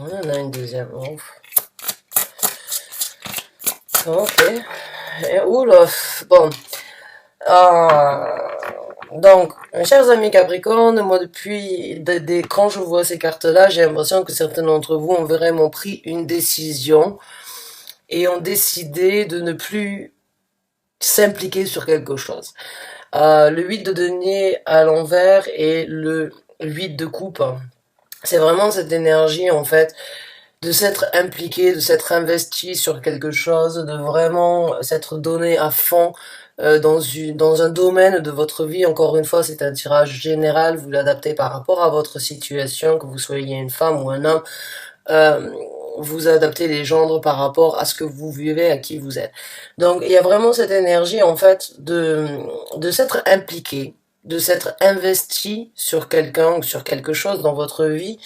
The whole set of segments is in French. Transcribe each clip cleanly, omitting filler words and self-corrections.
On en a une deuxième. Ouf. Ok. Et, oula. Bon. Donc, mes chers amis Capricorne, moi depuis, quand je vois ces cartes-là, j'ai l'impression que certains d'entre vous ont vraiment pris une décision et ont décidé de ne plus s'impliquer sur quelque chose. Le 8 de denier à l'envers et le 8 de coupe, c'est vraiment cette énergie en fait de s'être impliqué, de s'être investi sur quelque chose, de vraiment s'être donné à fond dans un domaine de votre vie. Encore une fois, c'est un tirage général, vous l'adaptez par rapport à votre situation, que vous soyez une femme ou un homme. Euh, vous adaptez les gendres par rapport à ce que vous vivez, à qui vous êtes. Donc, il y a vraiment cette énergie, en fait, de s'être impliqué, de s'être investi sur quelqu'un ou sur quelque chose dans votre vie.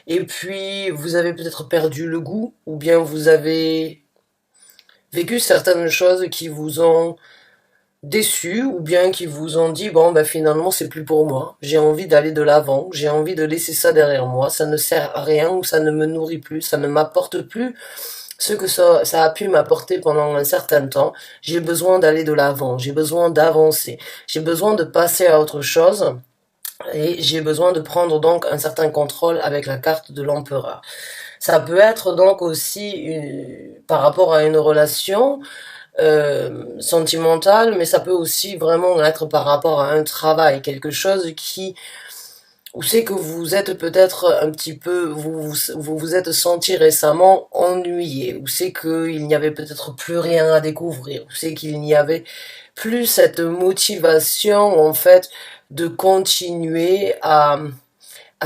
Et puis, vous avez peut-être perdu le goût, ou bien vous avez vécu certaines choses qui vous ont déçu, ou bien qui vous ont dit, bon, ben finalement, c'est plus pour moi. J'ai envie d'aller de l'avant, j'ai envie de laisser ça derrière moi, ça ne sert à rien, ou ça ne me nourrit plus, ça ne m'apporte plus ce que ça a pu m'apporter pendant un certain temps. J'ai besoin d'aller de l'avant, j'ai besoin d'avancer, j'ai besoin de passer à autre chose. Et j'ai besoin de prendre donc un certain contrôle avec la carte de l'empereur. Ça peut être donc aussi par rapport à une relation sentimentale, mais ça peut aussi vraiment être par rapport à un travail, quelque chose qui, où c'est que vous êtes peut-être un petit peu, vous êtes senti récemment ennuyé, où c'est qu'il n'y avait peut-être plus rien à découvrir, où c'est qu'il n'y avait plus cette motivation en fait de continuer à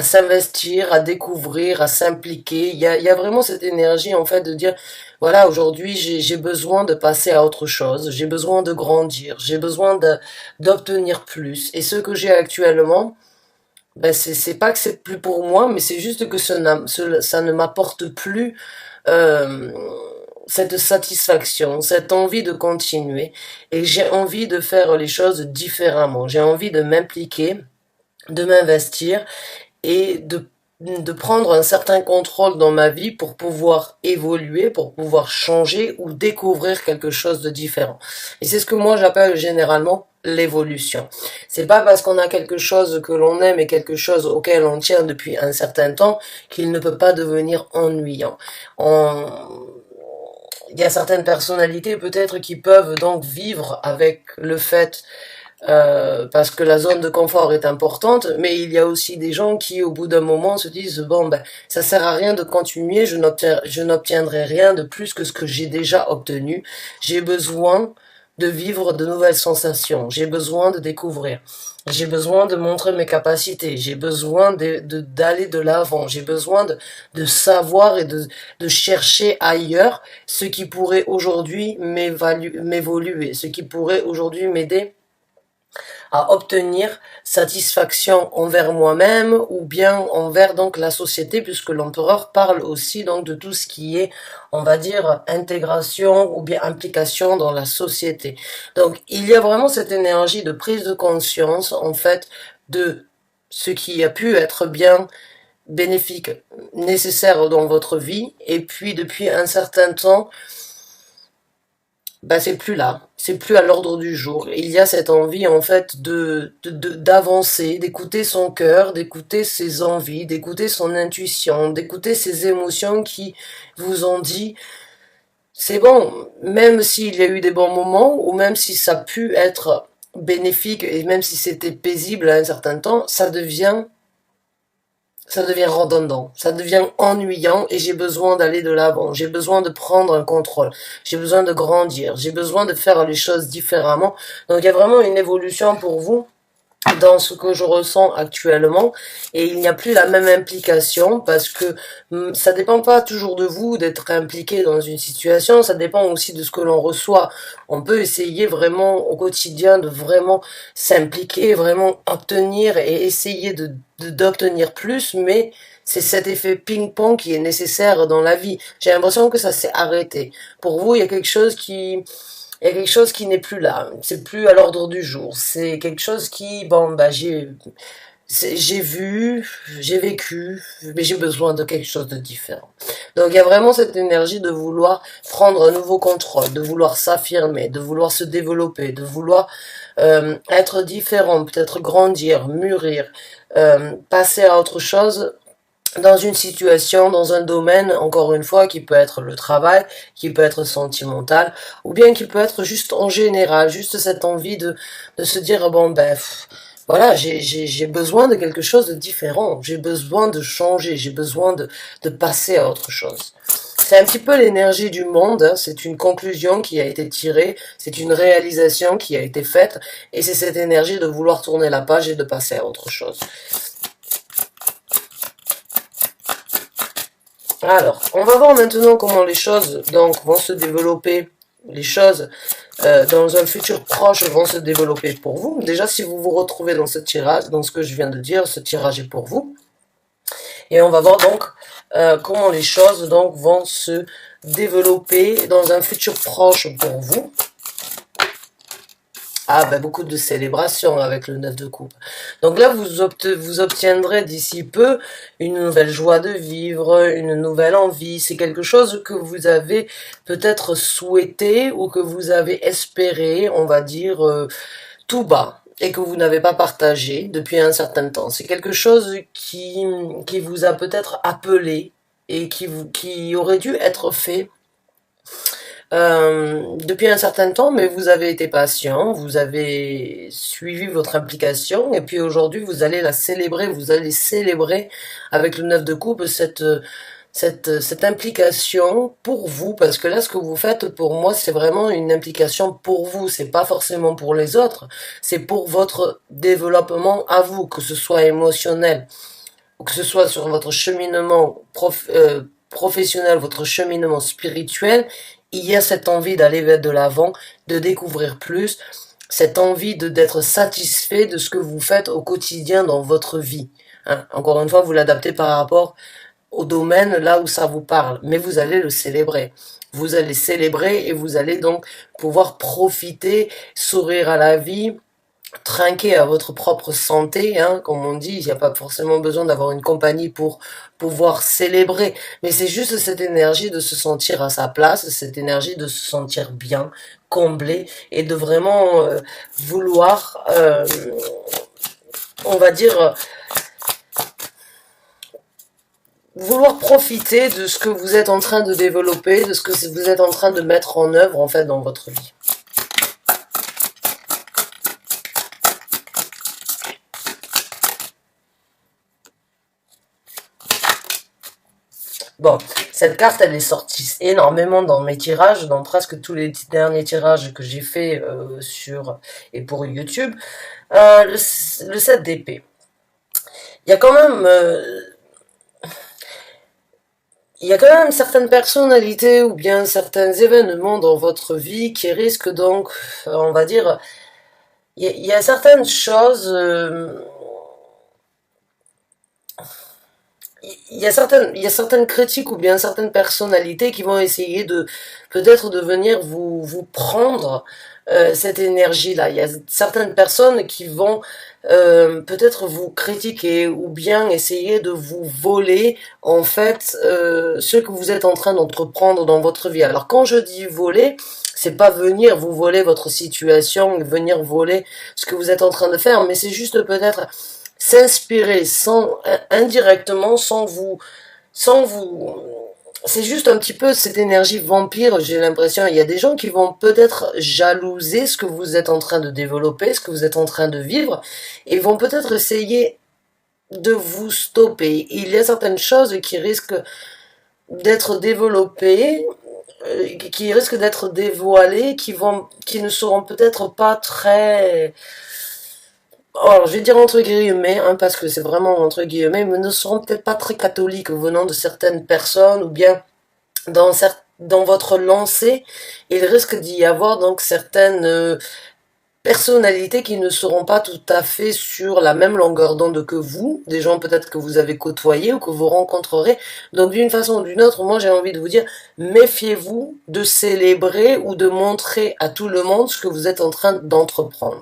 s'investir, à découvrir, à s'impliquer. Il y a vraiment cette énergie en fait de dire, voilà, aujourd'hui j'ai besoin de passer à autre chose, j'ai besoin de grandir, j'ai besoin d'obtenir plus. Et ce que j'ai actuellement, ben c'est pas que c'est plus pour moi, mais c'est juste que ça ne m'apporte plus euh, cette satisfaction, cette envie de continuer. Et j'ai envie de faire les choses différemment. J'ai envie de m'impliquer, de m'investir et de prendre un certain contrôle dans ma vie pour pouvoir évoluer, pour pouvoir changer ou découvrir quelque chose de différent. Et c'est ce que moi j'appelle généralement l'évolution. C'est pas parce qu'on a quelque chose que l'on aime et quelque chose auquel on tient depuis un certain temps qu'il ne peut pas devenir ennuyant. Il y a certaines personnalités peut-être qui peuvent donc vivre avec le fait parce que la zone de confort est importante, mais il y a aussi des gens qui, au bout d'un moment, se disent bon ben ça sert à rien de continuer, je n'obtiendrai rien de plus que ce que j'ai déjà obtenu. J'ai besoin de vivre de nouvelles sensations, j'ai besoin de découvrir. J'ai besoin de montrer mes capacités, j'ai besoin d'aller de l'avant, j'ai besoin de savoir et de chercher ailleurs ce qui pourrait aujourd'hui m'évoluer, ce qui pourrait aujourd'hui m'aider à obtenir satisfaction envers moi-même ou bien envers donc la société, puisque l'empereur parle aussi donc de tout ce qui est, on va dire, intégration ou bien implication dans la société. Donc il y a vraiment cette énergie de prise de conscience en fait de ce qui a pu être bien bénéfique, nécessaire dans votre vie, et puis depuis un certain temps, bah c'est plus là, c'est plus à l'ordre du jour. Il y a cette envie en fait d'avancer, d'écouter son cœur, d'écouter ses envies, d'écouter son intuition, d'écouter ses émotions qui vous ont dit c'est bon, même s'il y a eu des bons moments ou même si ça a pu être bénéfique et même si c'était paisible à un certain temps, ça devient redondant, ça devient ennuyant et j'ai besoin d'aller de l'avant, j'ai besoin de prendre un contrôle, j'ai besoin de grandir, j'ai besoin de faire les choses différemment. Donc il y a vraiment une évolution pour vous dans ce que je ressens actuellement et il n'y a plus la même implication parce que ça dépend pas toujours de vous d'être impliqué dans une situation, ça dépend aussi de ce que l'on reçoit. On peut essayer vraiment au quotidien de vraiment s'impliquer, vraiment obtenir et essayer d'obtenir plus, mais c'est cet effet ping-pong qui est nécessaire dans la vie. J'ai l'impression que ça s'est arrêté. Pour vous, il y a quelque chose qui n'est plus là. C'est plus à l'ordre du jour. C'est quelque chose qui, bon, bah, J'ai vu, j'ai vécu, mais j'ai besoin de quelque chose de différent. Donc il y a vraiment cette énergie de vouloir prendre un nouveau contrôle, de vouloir s'affirmer, de vouloir se développer, de vouloir être différent, peut-être grandir, mûrir, passer à autre chose dans une situation, dans un domaine, encore une fois, qui peut être le travail, qui peut être sentimental, ou bien qui peut être juste en général, juste cette envie de se dire, bon ben, voilà, j'ai besoin de quelque chose de différent, j'ai besoin de changer, j'ai besoin de passer à autre chose. C'est un petit peu l'énergie du monde, hein, c'est une conclusion qui a été tirée, c'est une réalisation qui a été faite, et c'est cette énergie de vouloir tourner la page et de passer à autre chose. Alors, on va voir maintenant comment les choses donc vont se développer, les choses dans un futur proche vont se développer pour vous. Déjà, si vous vous retrouvez dans ce tirage, dans ce que je viens de dire, ce tirage est pour vous. Et on va voir donc comment les choses donc vont se développer dans un futur proche pour vous. Ah ben beaucoup de célébrations avec le 9 de coupe. Donc là, vous obtiendrez d'ici peu une nouvelle joie de vivre, une nouvelle envie. C'est quelque chose que vous avez peut-être souhaité ou que vous avez espéré, on va dire, tout bas et que vous n'avez pas partagé depuis un certain temps. C'est quelque chose qui vous a peut-être appelé et qui aurait dû être fait depuis un certain temps, mais vous avez été patient, vous avez suivi votre implication, et puis aujourd'hui vous allez la célébrer, vous allez célébrer avec le 9 de coupe cette implication pour vous, parce que là ce que vous faites pour moi c'est vraiment une implication pour vous, c'est pas forcément pour les autres, c'est pour votre développement à vous, que ce soit émotionnel, ou que ce soit sur votre cheminement professionnel, votre cheminement spirituel, il y a cette envie d'aller vers de l'avant, de découvrir plus, cette envie d'être satisfait de ce que vous faites au quotidien dans votre vie. Hein. Encore une fois, vous l'adaptez par rapport au domaine là où ça vous parle, mais vous allez le célébrer. Vous allez célébrer et vous allez donc pouvoir profiter, sourire à la vie, trinquer à votre propre santé, hein, comme on dit, il n'y a pas forcément besoin d'avoir une compagnie pour pouvoir célébrer, mais c'est juste cette énergie de se sentir à sa place, cette énergie de se sentir bien, comblé, et de vraiment vouloir, on va dire, vouloir profiter de ce que vous êtes en train de développer, de ce que vous êtes en train de mettre en œuvre, en fait, dans votre vie. Bon, cette carte, elle est sortie énormément dans mes tirages, dans presque tous les derniers tirages que j'ai fait sur et pour YouTube. Le 7 d'épée. Il y a quand même... il y a quand même certaines personnalités ou bien certains événements dans votre vie qui risquent donc, on va dire, il y a certaines choses... il y a certaines critiques ou bien certaines personnalités qui vont essayer de peut-être de venir vous prendre cette énergie-là. Il y a certaines personnes qui vont peut-être vous critiquer ou bien essayer de vous voler en fait ce que vous êtes en train d'entreprendre dans votre vie. Alors quand je dis voler, c'est pas venir vous voler votre situation, venir voler ce que vous êtes en train de faire, mais c'est juste peut-être s'inspirer sans indirectement sans vous c'est juste un petit peu cette énergie vampire, j'ai l'impression. Il y a des gens qui vont peut-être jalouser ce que vous êtes en train de développer, ce que vous êtes en train de vivre, et vont peut-être essayer de vous stopper. Il y a certaines choses qui risquent d'être développées, qui risquent d'être dévoilées, qui ne seront peut-être pas très alors, je vais dire entre guillemets, hein, parce que c'est vraiment entre guillemets, mais ne seront peut-être pas très catholiques venant de certaines personnes, ou bien dans votre lancée, il risque d'y avoir donc certaines personnalités qui ne seront pas tout à fait sur la même longueur d'onde que vous, des gens peut-être que vous avez côtoyés ou que vous rencontrerez. Donc d'une façon ou d'une autre, moi j'ai envie de vous dire, méfiez-vous de célébrer ou de montrer à tout le monde ce que vous êtes en train d'entreprendre.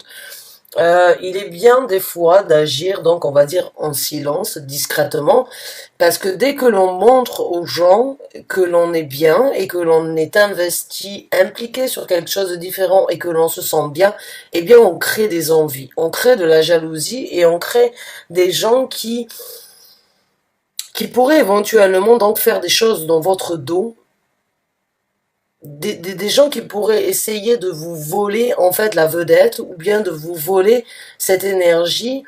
Il est bien des fois d'agir, donc on va dire en silence, discrètement, parce que dès que l'on montre aux gens que l'on est bien et que l'on est investi, impliqué sur quelque chose de différent et que l'on se sent bien, eh bien on crée des envies, on crée de la jalousie et on crée des gens qui pourraient éventuellement donc faire des choses dans votre dos, des gens qui pourraient essayer de vous voler en fait la vedette ou bien de vous voler cette énergie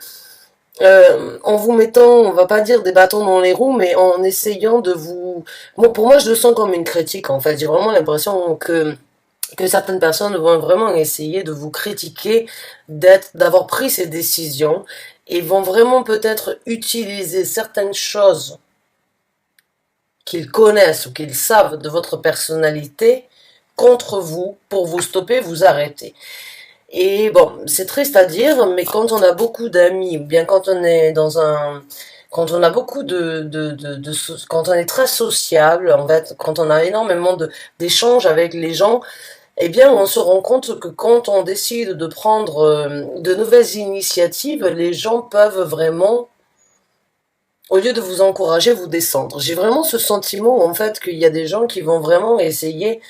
en vous mettant, on va pas dire des bâtons dans les roues, mais en essayant de vous... Bon, pour moi, je le sens comme une critique, en fait. J'ai vraiment l'impression que certaines personnes vont vraiment essayer de vous critiquer, d'avoir pris ces décisions, et vont vraiment peut-être utiliser certaines choses qu'ils connaissent ou qu'ils savent de votre personnalité contre vous pour vous stopper, vous arrêter. Et bon, c'est triste à dire, mais quand on a beaucoup d'amis, ou bien quand on est dans un, quand on a beaucoup quand on est très sociable, en fait, quand on a énormément d'échanges avec les gens, eh bien, on se rend compte que quand on décide de prendre de nouvelles initiatives, les gens peuvent vraiment, au lieu de vous encourager, vous descendre. J'ai vraiment ce sentiment, en fait, qu'il y a des gens qui vont vraiment essayer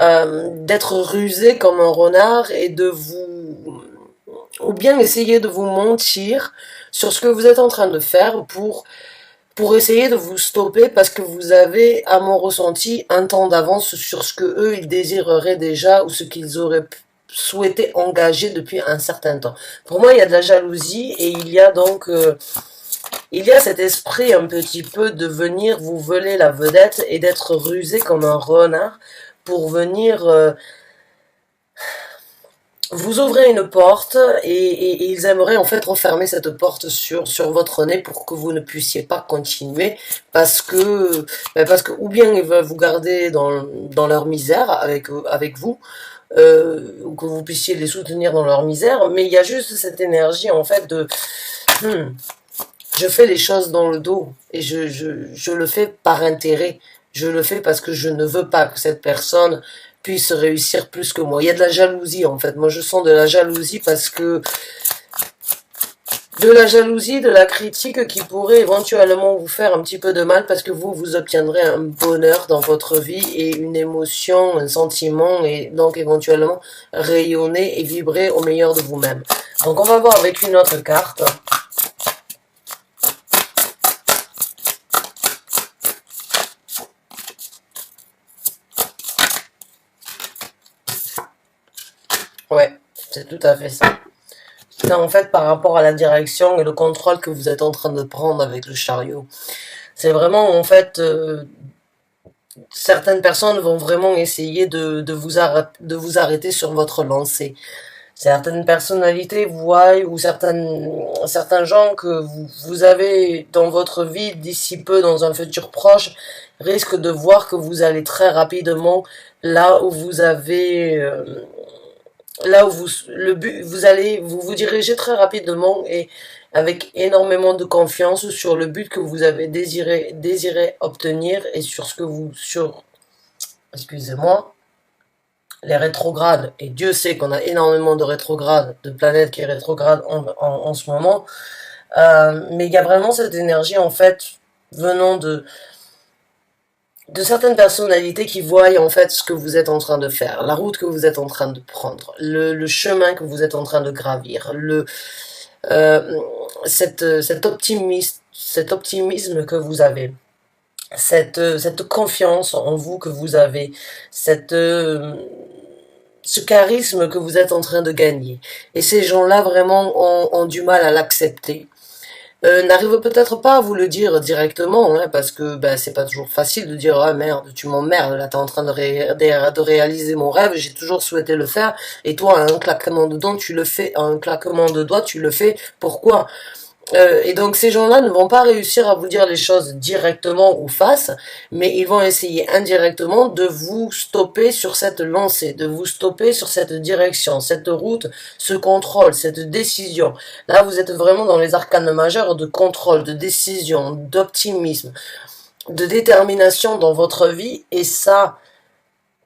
d'être rusé comme un renard et de vous, ou bien essayer de vous mentir sur ce que vous êtes en train de faire pour essayer de vous stopper parce que vous avez, à mon ressenti, un temps d'avance sur ce que eux ils désireraient déjà ou ce qu'ils auraient souhaité engager depuis un certain temps. Pour moi, il y a de la jalousie et il y a donc il y a cet esprit un petit peu de venir vous voler la vedette et d'être rusé comme un renard pour venir vous ouvrez une porte et ils aimeraient en fait refermer cette porte sur votre nez pour que vous ne puissiez pas continuer parce que ou bien ils veulent vous garder dans leur misère avec vous ou que vous puissiez les soutenir dans leur misère, mais il y a juste cette énergie en fait de hmm, je fais les choses dans le dos et je le fais par intérêt. Je le fais parce que je ne veux pas que cette personne puisse réussir plus que moi. Il y a de la jalousie en fait. Moi je sens de la jalousie parce que de la jalousie, de la critique qui pourrait éventuellement vous faire un petit peu de mal parce que vous obtiendrez un bonheur dans votre vie et une émotion, un sentiment et donc éventuellement rayonner et vibrer au meilleur de vous-même. Donc on va voir avec une autre carte. Ouais, c'est tout à fait ça. C'est en fait par rapport à la direction et le contrôle que vous êtes en train de prendre avec le chariot. C'est vraiment en fait certaines personnes vont vraiment essayer de vous arrêter sur votre lancée. Certaines personnalités voient ou certains gens que vous avez dans votre vie d'ici peu dans un futur proche risquent de voir que vous allez très rapidement là où vous avez là où vous allez vous diriger très rapidement et avec énormément de confiance sur le but que vous avez désiré obtenir et sur ce que excusez-moi, les rétrogrades, et Dieu sait qu'on a énormément de rétrogrades, de planètes qui est rétrograde en ce moment, mais il y a vraiment cette énergie en fait venant de certaines personnalités qui voient en fait ce que vous êtes en train de faire, la route que vous êtes en train de prendre, le chemin que vous êtes en train de gravir, euh, cet optimisme que vous avez, cette confiance en vous que vous avez, ce charisme que vous êtes en train de gagner. Et ces gens-là vraiment ont du mal à l'accepter. N'arrive peut-être pas à vous le dire directement, hein, parce que ben, c'est pas toujours facile de dire ah merde, tu m'emmerdes, là t'es en train de réaliser mon rêve, j'ai toujours souhaité le faire, et toi un claquement de doigts tu le fais, un claquement de doigts tu le fais, pourquoi? Et donc ces gens-là ne vont pas réussir à vous dire les choses directement ou face, mais ils vont essayer indirectement de vous stopper sur cette lancée, de vous stopper sur cette direction, cette route, ce contrôle, cette décision. Là, vous êtes vraiment dans les arcanes majeures de contrôle, de décision, d'optimisme, de détermination dans votre vie, et ça,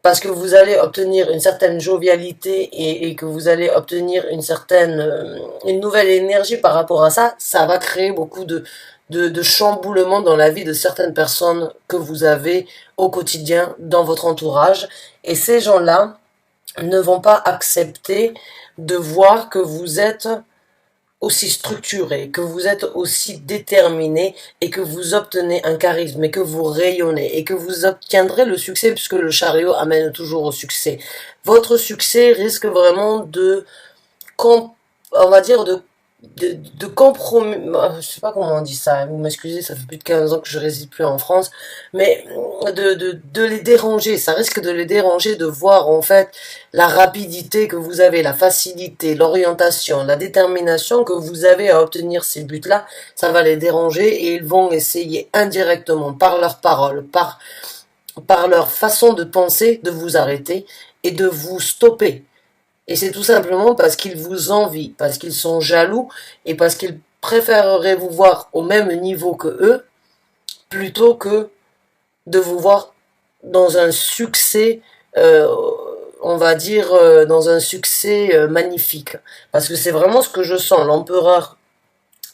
parce que vous allez obtenir une certaine jovialité et que vous allez obtenir une nouvelle énergie par rapport à ça, ça va créer beaucoup de chamboulements dans la vie de certaines personnes que vous avez au quotidien dans votre entourage. Et ces gens-là ne vont pas accepter de voir que vous êtes aussi structuré, que vous êtes aussi déterminé et que vous obtenez un charisme et que vous rayonnez et que vous obtiendrez le succès puisque le chariot amène toujours au succès. Votre succès risque vraiment on va dire de compromis, je sais pas comment on dit ça, vous m'excusez, ça fait plus de 15 ans que je réside plus en France, mais de les déranger, ça risque de les déranger de voir en fait la rapidité que vous avez, la facilité, l'orientation, la détermination que vous avez à obtenir ces buts-là, ça va les déranger et ils vont essayer indirectement, par leurs paroles, par leur façon de penser, de vous arrêter et de vous stopper. Et c'est tout simplement parce qu'ils vous envient, parce qu'ils sont jaloux et parce qu'ils préféreraient vous voir au même niveau que eux plutôt que de vous voir dans un succès, euh, on va dire, dans un succès magnifique. Parce que c'est vraiment ce que je sens. L'empereur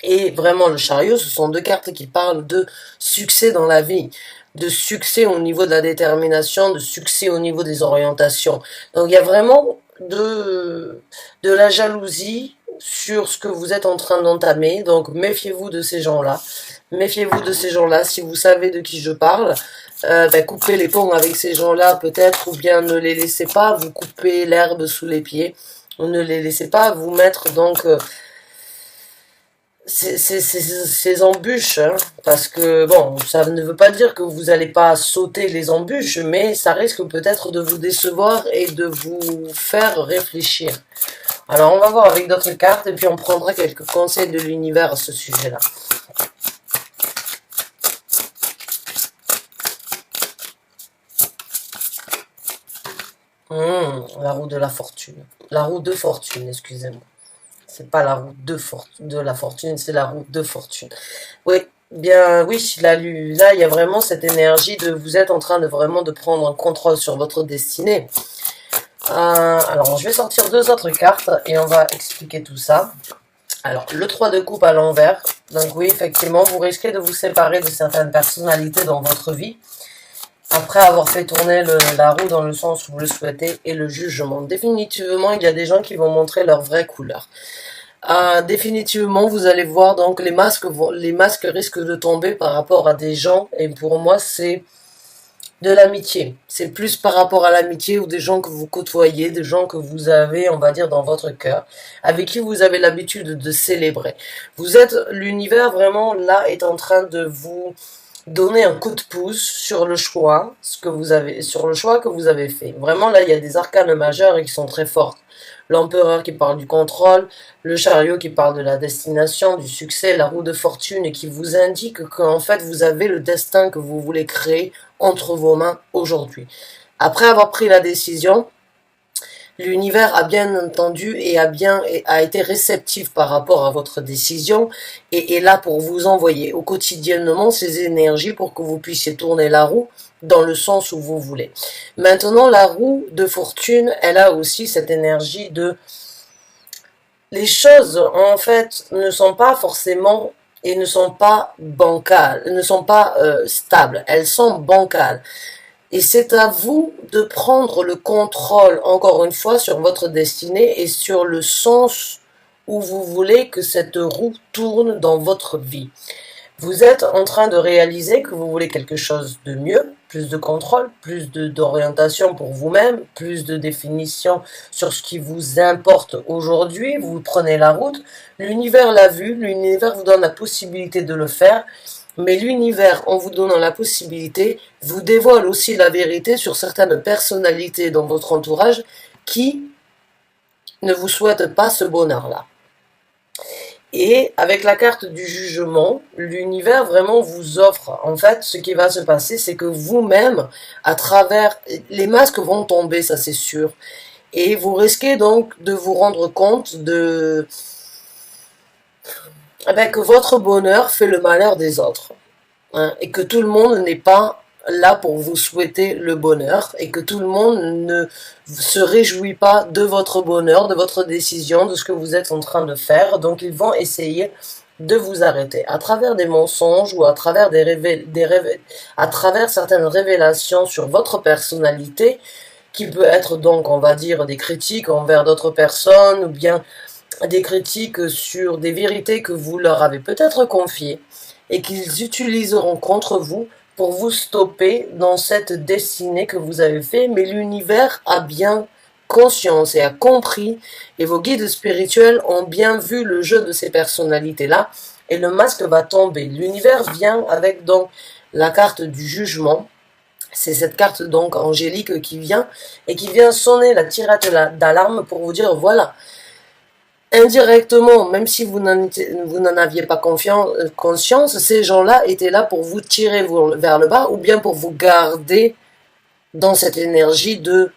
et vraiment le chariot, ce sont deux cartes qui parlent de succès dans la vie, de succès au niveau de la détermination, de succès au niveau des orientations. Donc il y a vraiment de la jalousie sur ce que vous êtes en train d'entamer. Donc méfiez-vous de ces gens-là. Méfiez-vous de ces gens-là. Si vous savez de qui je parle, coupez les ponts avec ces gens-là peut-être, ou bien ne les laissez pas, vous coupez l'herbe sous les pieds, ou ne les laissez pas vous mettre donc ces embûches, hein, parce que bon, ça ne veut pas dire que vous n'allez pas sauter les embûches, mais ça risque peut-être de vous décevoir et de vous faire réfléchir. Alors on va voir avec d'autres cartes et puis on prendra quelques conseils de l'univers à ce sujet-là. La roue de la fortune. La roue de fortune, excusez-moi. C'est pas la roue de la fortune, c'est la roue de fortune. Oui, bien, oui, là, il y a vraiment cette énergie de vous êtes en train de vraiment de prendre un contrôle sur votre destinée. Alors, je vais sortir deux autres cartes et on va expliquer tout ça. Alors, le 3 de coupe à l'envers. Donc oui, effectivement, vous risquez de vous séparer de certaines personnalités dans votre vie après avoir fait tourner la roue dans le sens où vous le souhaitez et le jugement. Définitivement, il y a des gens qui vont montrer leur vraie couleur. Définitivement, vous allez voir donc les masques risquent de tomber par rapport à des gens et pour moi c'est de l'amitié. C'est plus par rapport à l'amitié ou des gens que vous côtoyez, des gens que vous avez, on va dire, dans votre cœur, avec qui vous avez l'habitude de célébrer. L'univers vraiment là est en train de vous donner un coup de pouce sur le choix, sur le choix que vous avez fait. Vraiment là, il y a des arcanes majeures qui sont très fortes. L'empereur qui parle du contrôle, le chariot qui parle de la destination, du succès, la roue de fortune et qui vous indique qu'en fait vous avez le destin que vous voulez créer entre vos mains aujourd'hui. Après avoir pris la décision, l'univers a bien entendu et a été réceptif par rapport à votre décision et est là pour vous envoyer au quotidiennement ces énergies pour que vous puissiez tourner la roue dans le sens où vous voulez. Maintenant, la roue de fortune, elle a aussi cette énergie de... Les choses, en fait, ne sont pas forcément et ne sont pas bancales, ne sont pas stables, elles sont bancales. Et c'est à vous de prendre le contrôle, encore une fois, sur votre destinée et sur le sens où vous voulez que cette roue tourne dans votre vie. Vous êtes en train de réaliser que vous voulez quelque chose de mieux, plus de contrôle, plus d'orientation pour vous-même, plus de définition sur ce qui vous importe aujourd'hui. Vous prenez la route, l'univers l'a vu, l'univers vous donne la possibilité de le faire. Mais l'univers, en vous donnant la possibilité, vous dévoile aussi la vérité sur certaines personnalités dans votre entourage qui ne vous souhaitent pas ce bonheur-là. Et avec la carte du jugement, l'univers vraiment vous offre, en fait, ce qui va se passer, c'est que vous-même, à travers, les masques vont tomber, ça c'est sûr. Et vous risquez donc de vous rendre compte que votre bonheur fait le malheur des autres. Hein, et que tout le monde n'est pas là pour vous souhaiter le bonheur et que tout le monde ne se réjouit pas de votre bonheur, de votre décision, de ce que vous êtes en train de faire. Donc ils vont essayer de vous arrêter à travers des mensonges ou à travers à travers certaines révélations sur votre personnalité, qui peut être donc, on va dire, des critiques envers d'autres personnes ou bien des critiques sur des vérités que vous leur avez peut-être confiées et qu'ils utiliseront contre vous pour vous stopper dans cette destinée que vous avez fait. Mais l'univers a bien conscience et a compris, et vos guides spirituels ont bien vu le jeu de ces personnalités-là, et le masque va tomber. L'univers vient avec donc la carte du jugement. C'est cette carte donc angélique qui vient et qui vient sonner la tirette d'alarme pour vous dire voilà, indirectement, même si vous n'en aviez pas conscience, ces gens-là étaient là pour vous tirer vers le bas ou bien pour vous garder dans cette énergie de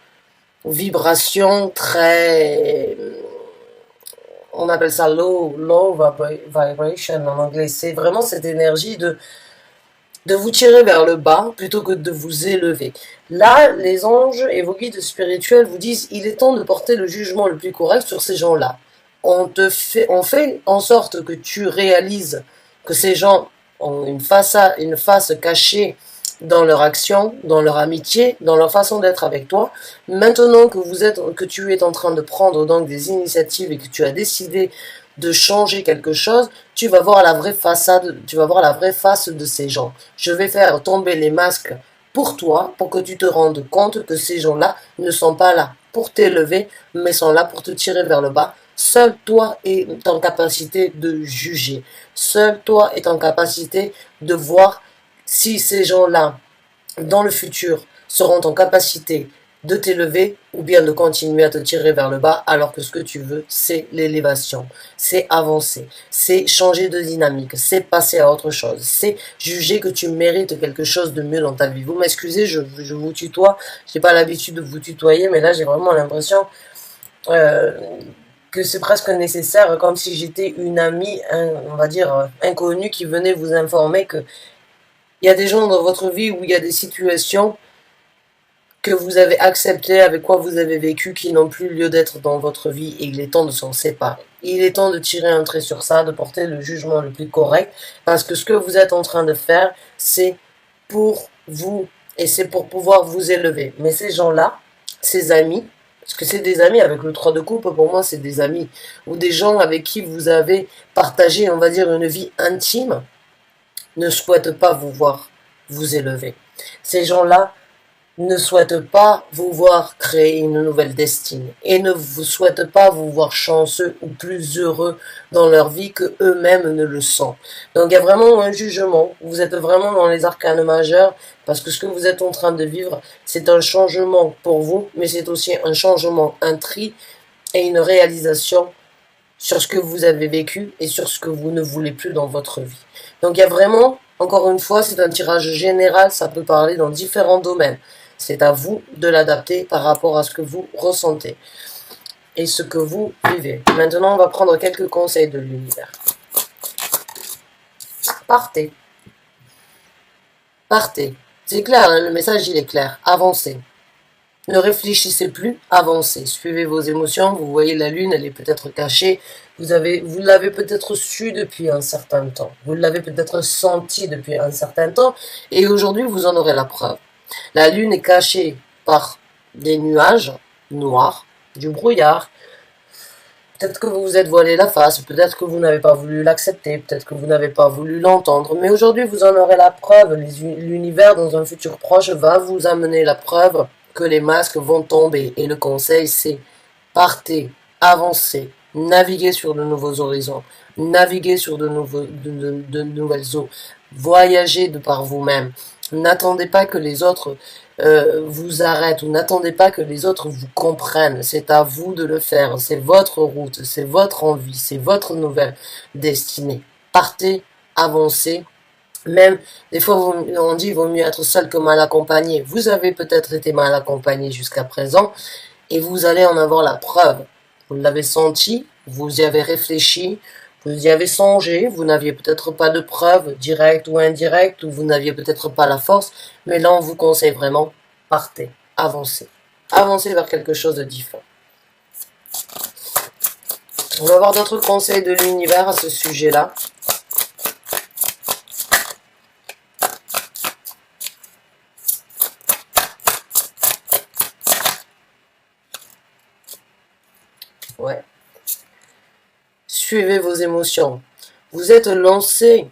vibration très, on appelle ça low vibration en anglais. C'est vraiment cette énergie de vous tirer vers le bas plutôt que de vous élever. Là, les anges et vos guides spirituels vous disent il est temps de porter le jugement le plus correct sur ces gens-là. On fait en sorte que tu réalises que ces gens ont une face cachée dans leur action, dans leur amitié, dans leur façon d'être avec toi. Maintenant que tu es en train de prendre donc des initiatives et que tu as décidé de changer quelque chose, tu vas voir la vraie face de ces gens. Je vais faire tomber les masques pour toi, pour que tu te rendes compte que ces gens-là ne sont pas là pour t'élever, mais sont là pour te tirer vers le bas. Seul toi est en capacité de juger. Seul toi est en capacité de voir si ces gens-là, dans le futur, seront en capacité de t'élever ou bien de continuer à te tirer vers le bas, alors que ce que tu veux, c'est l'élévation, c'est avancer, c'est changer de dynamique, c'est passer à autre chose, c'est juger que tu mérites quelque chose de mieux dans ta vie. Vous m'excusez, je vous tutoie, j'ai pas l'habitude de vous tutoyer, mais là j'ai vraiment l'impression que c'est presque nécessaire, comme si j'étais une amie, on va dire, inconnue qui venait vous informer que il y a des gens dans votre vie où il y a des situations que vous avez acceptées, avec quoi vous avez vécu, qui n'ont plus lieu d'être dans votre vie, et il est temps de s'en séparer. Il est temps de tirer un trait sur ça, de porter le jugement le plus correct, parce que ce que vous êtes en train de faire, c'est pour vous, et c'est pour pouvoir vous élever. Mais ces gens-là, ces amis, parce que c'est des amis, avec le 3 de coupe, pour moi c'est des amis, ou des gens avec qui vous avez partagé, on va dire, une vie intime, ne souhaitent pas vous voir vous élever. Ces gens-là ne souhaitent pas vous voir créer une nouvelle destinée et ne vous souhaitent pas vous voir chanceux ou plus heureux dans leur vie que eux-mêmes ne le sont. Donc il y a vraiment un jugement. Vous êtes vraiment dans les arcanes majeurs parce que ce que vous êtes en train de vivre, c'est un changement pour vous, mais c'est aussi un changement, un tri et une réalisation sur ce que vous avez vécu et sur ce que vous ne voulez plus dans votre vie. Donc il y a vraiment, encore une fois, c'est un tirage général, ça peut parler dans différents domaines. C'est à vous de l'adapter par rapport à ce que vous ressentez et ce que vous vivez. Maintenant, on va prendre quelques conseils de l'univers. Partez. Partez. C'est clair, hein, le message il est clair. Avancez. Ne réfléchissez plus, avancez. Suivez vos émotions. Vous voyez la lune, elle est peut-être cachée. Vous l'avez peut-être su depuis un certain temps. Vous l'avez peut-être senti depuis un certain temps. Et aujourd'hui, vous en aurez la preuve. La lune est cachée par des nuages noirs, du brouillard. Peut-être que vous vous êtes voilé la face, peut-être que vous n'avez pas voulu l'accepter, peut-être que vous n'avez pas voulu l'entendre. Mais aujourd'hui, vous en aurez la preuve. L'univers, dans un futur proche, va vous amener la preuve que les masques vont tomber. Et le conseil, c'est partez, avancez, naviguez sur de nouveaux horizons, naviguez sur de nouvelles eaux, voyagez de par vous-même. N'attendez pas que les autres vous arrêtent ou n'attendez pas que les autres vous comprennent. C'est à vous de le faire. C'est votre route, c'est votre envie, c'est votre nouvelle destinée. Partez, avancez. Même, des fois, on dit qu'il vaut mieux être seul que mal accompagné. Vous avez peut-être été mal accompagné jusqu'à présent et vous allez en avoir la preuve. Vous l'avez senti, vous y avez réfléchi, Vous y avez songé, vous n'aviez peut-être pas de preuves directes ou indirectes, ou vous n'aviez peut-être pas la force, mais là on vous conseille vraiment, partez, avancez. Avancez vers quelque chose de différent. On va avoir d'autres conseils de l'univers à ce sujet-là. Ouais. Suivez vos émotions. Vous êtes lancé,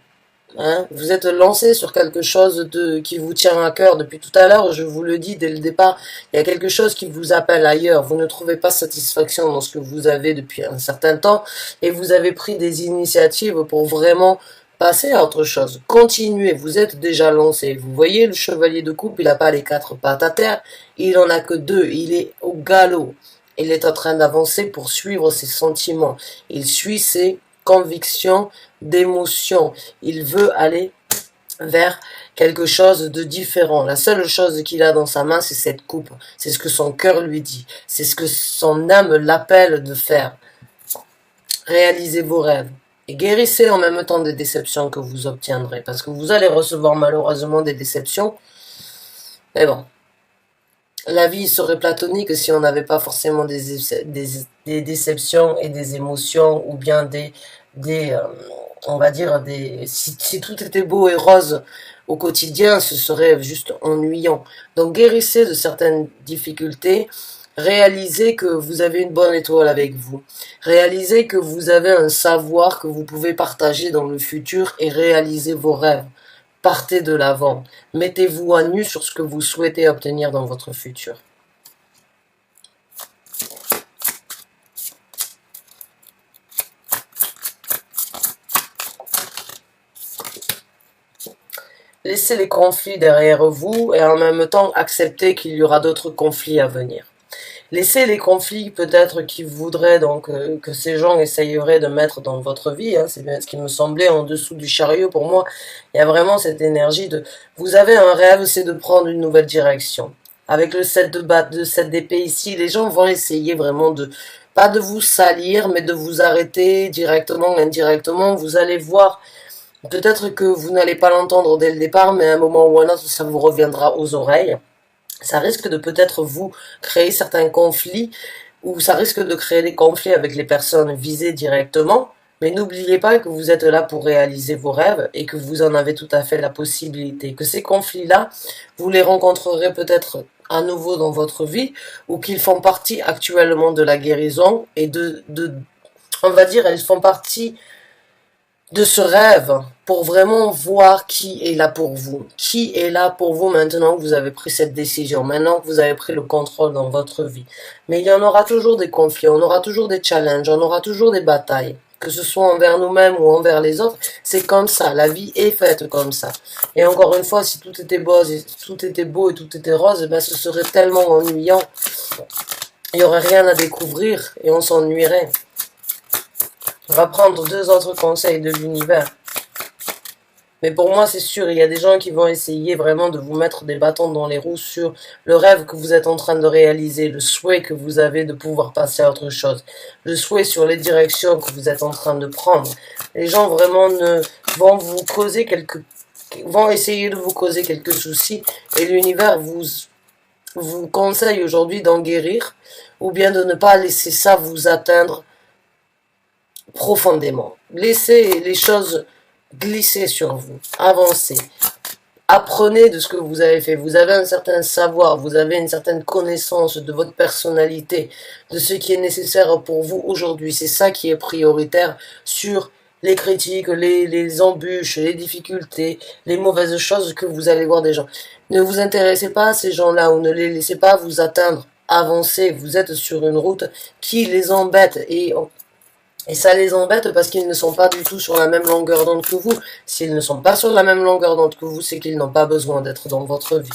hein, vous êtes lancé sur quelque chose qui vous tient à cœur depuis tout à l'heure. Je vous le dis dès le départ, il y a quelque chose qui vous appelle ailleurs. Vous ne trouvez pas satisfaction dans ce que vous avez depuis un certain temps et vous avez pris des initiatives pour vraiment passer à autre chose. Continuez, vous êtes déjà lancé. Vous voyez, le chevalier de coupe, il n'a pas les 4 pattes à terre, il en a que 2, il est au galop. Il est en train d'avancer pour suivre ses sentiments. Il suit ses convictions d'émotion. Il veut aller vers quelque chose de différent. La seule chose qu'il a dans sa main, c'est cette coupe. C'est ce que son cœur lui dit. C'est ce que son âme l'appelle de faire. Réalisez vos rêves. Et guérissez en même temps des déceptions que vous obtiendrez. Parce que vous allez recevoir malheureusement des déceptions. Mais bon. La vie serait platonique si on n'avait pas forcément des déceptions et des émotions, ou bien on va dire, si tout était beau et rose au quotidien, ce serait juste ennuyant. Donc guérissez de certaines difficultés, réalisez que vous avez une bonne étoile avec vous, réalisez que vous avez un savoir que vous pouvez partager dans le futur et réaliser vos rêves. Partez de l'avant. Mettez-vous à nu sur ce que vous souhaitez obtenir dans votre futur. Laissez les conflits derrière vous et en même temps acceptez qu'il y aura d'autres conflits à venir. Laissez les conflits peut-être qui voudraient donc que ces gens essayeraient de mettre dans votre vie, hein, c'est bien ce qui me semblait en dessous du chariot pour moi. Il y a vraiment cette énergie de vous avez un rêve, c'est de prendre une nouvelle direction. Avec le 7 de 7 d'épée ici, les gens vont essayer vraiment de pas de vous salir, mais de vous arrêter directement, indirectement. Vous allez voir, peut-être que vous n'allez pas l'entendre dès le départ, mais à un moment ou à un autre, ça vous reviendra aux oreilles. Ça risque de peut-être vous créer certains conflits, ou ça risque de créer des conflits avec les personnes visées directement, mais n'oubliez pas que vous êtes là pour réaliser vos rêves et que vous en avez tout à fait la possibilité. Que ces conflits-là, vous les rencontrerez peut-être à nouveau dans votre vie, ou qu'ils font partie actuellement de la guérison, et on va dire, elles font partie de ce rêve pour vraiment voir qui est là pour vous. Qui est là pour vous maintenant que vous avez pris cette décision, maintenant que vous avez pris le contrôle dans votre vie. Mais il y en aura toujours des conflits, on aura toujours des challenges, on aura toujours des batailles. Que ce soit envers nous-mêmes ou envers les autres, c'est comme ça, la vie est faite comme ça. Et encore une fois, si tout était beau, et tout était rose, ben ce serait tellement ennuyant. Il n'y aurait rien à découvrir et on s'ennuierait. On va prendre 2 autres conseils de l'univers. Mais pour moi, c'est sûr, il y a des gens qui vont essayer vraiment de vous mettre des bâtons dans les roues sur le rêve que vous êtes en train de réaliser, le souhait que vous avez de pouvoir passer à autre chose, le souhait sur les directions que vous êtes en train de prendre. Les gens vraiment vont vont essayer de vous causer quelques soucis, et l'univers vous conseille aujourd'hui d'en guérir, ou bien de ne pas laisser ça vous atteindre profondément. Laissez les choses glisser sur vous, avancez, apprenez de ce que vous avez fait. Vous avez un certain savoir, vous avez une certaine connaissance de votre personnalité, de ce qui est nécessaire pour vous aujourd'hui. C'est ça qui est prioritaire sur les critiques, les embûches, les difficultés, les mauvaises choses que vous allez voir des gens. Ne vous intéressez pas à ces gens-là, ou ne les laissez pas vous atteindre. Avancez, vous êtes sur une route qui les embête, et ça les embête parce qu'ils ne sont pas du tout sur la même longueur d'onde que vous. S'ils ne sont pas sur la même longueur d'onde que vous, c'est qu'ils n'ont pas besoin d'être dans votre vie.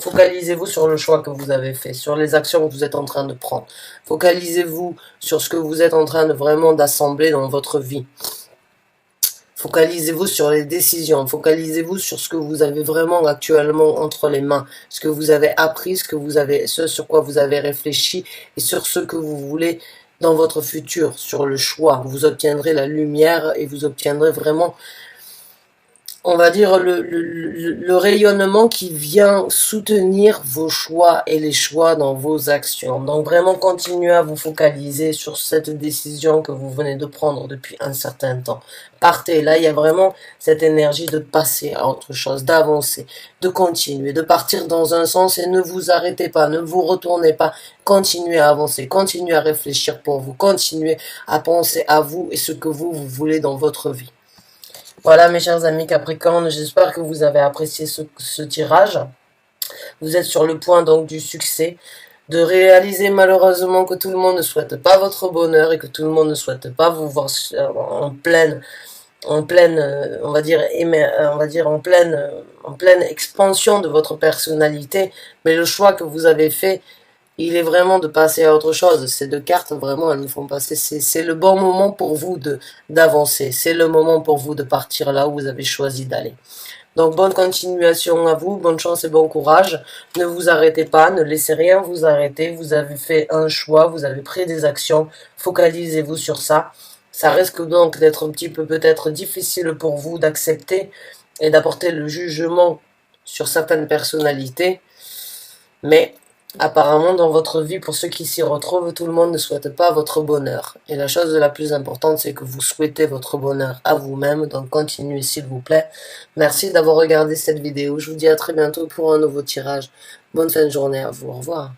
Focalisez-vous sur le choix que vous avez fait, sur les actions que vous êtes en train de prendre. Focalisez-vous sur ce que vous êtes en train de vraiment d'assembler dans votre vie. Focalisez-vous sur les décisions, focalisez-vous sur ce que vous avez vraiment actuellement entre les mains, ce que vous avez appris, ce sur quoi vous avez réfléchi et sur ce que vous voulez dans votre futur, sur le choix. Vous obtiendrez la lumière et vous obtiendrez vraiment, on va dire, le rayonnement qui vient soutenir vos choix et les choix dans vos actions. Donc vraiment continuez à vous focaliser sur cette décision que vous venez de prendre depuis un certain temps. Partez, là il y a vraiment cette énergie de passer à autre chose, d'avancer, de continuer, de partir dans un sens et ne vous arrêtez pas, ne vous retournez pas, continuez à avancer, continuez à réfléchir pour vous, continuez à penser à vous et ce que vous voulez dans votre vie. Voilà mes chers amis Capricorne, j'espère que vous avez apprécié ce tirage. Vous êtes sur le point donc du succès, de réaliser malheureusement que tout le monde ne souhaite pas votre bonheur et que tout le monde ne souhaite pas vous voir en pleine, on va dire en pleine expansion de votre personnalité. Mais le choix que vous avez fait, il est vraiment de passer à autre chose. Ces deux cartes, vraiment, elles nous font passer. C'est le bon moment pour vous d'avancer. C'est le moment pour vous de partir là où vous avez choisi d'aller. Donc, bonne continuation à vous. Bonne chance et bon courage. Ne vous arrêtez pas. Ne laissez rien vous arrêter. Vous avez fait un choix. Vous avez pris des actions. Focalisez-vous sur ça. Ça risque donc d'être un petit peu peut-être difficile pour vous d'accepter et d'apporter le jugement sur certaines personnalités. Mais apparemment, dans votre vie, pour ceux qui s'y retrouvent, tout le monde ne souhaite pas votre bonheur. Et la chose la plus importante, c'est que vous souhaitez votre bonheur à vous-même. Donc, continuez, s'il vous plaît. Merci d'avoir regardé cette vidéo. Je vous dis à très bientôt pour un nouveau tirage. Bonne fin de journée à vous. Au revoir.